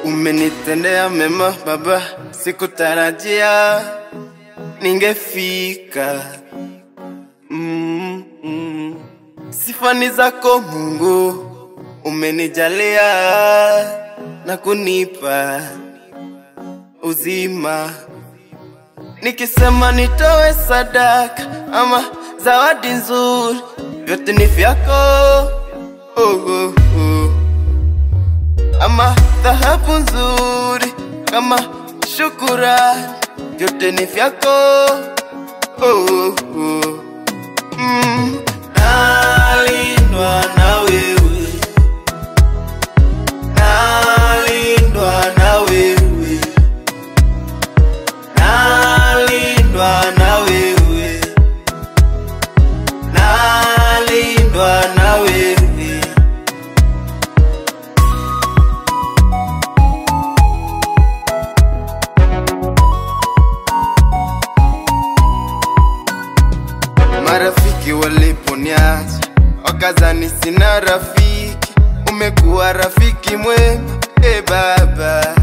Umenitendea mema baba, sikutarajia ningefika. Sifani zako Mungu, umenijalia na kunipa uzima. Nikisema nitoe sadaka ama zawadi nzuri, vyote ni vyako. Ama dhahabu nzuri kama shukrani, vyote ni vyako. Nalindwa na wewe, nalindwa na wewe, nalindwa na wewe, nalindwa na wewe. Marafiki waliponiacha wakazani sina rafiki, umekuwa rafiki mwema baba.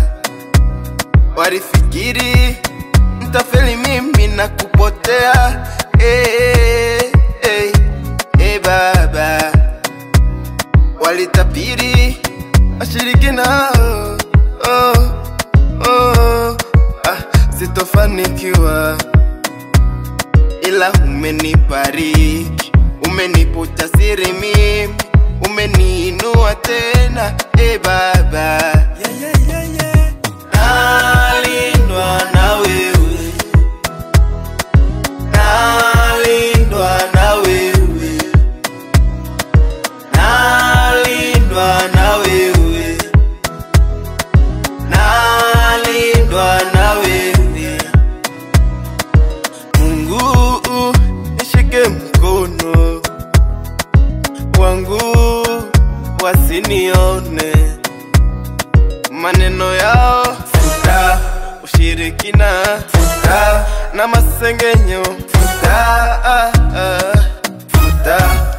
Walifikiri nitafeli mimi na kupotea baba. Walitapiri washirikina sitofanikiwa, ila umenibariki, umenipa siri mimi, umeniinua tena baba. Nalindwa na wewe, nalindwa na wewe, nalindwa na wewe, nalindwa na wewe. Mungu nishike mkono wangu, wasinione maneno yao, futa ushirikina, futa na masengenyo, futa futa.